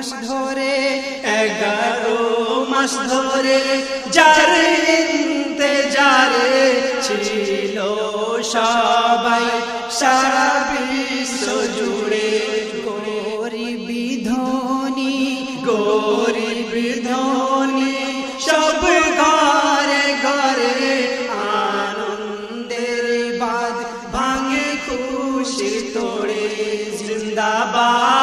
মাস ধরে 11 মাস ধরে যার ইন্তেজারে ছিল সবাই সারা বিশ্ব জুড়ে গরিব ধনী সব ঘরে ঘরে আনন্দের বাঁধ ভাঙে খুশি তোড়ে জিন্দাবাদ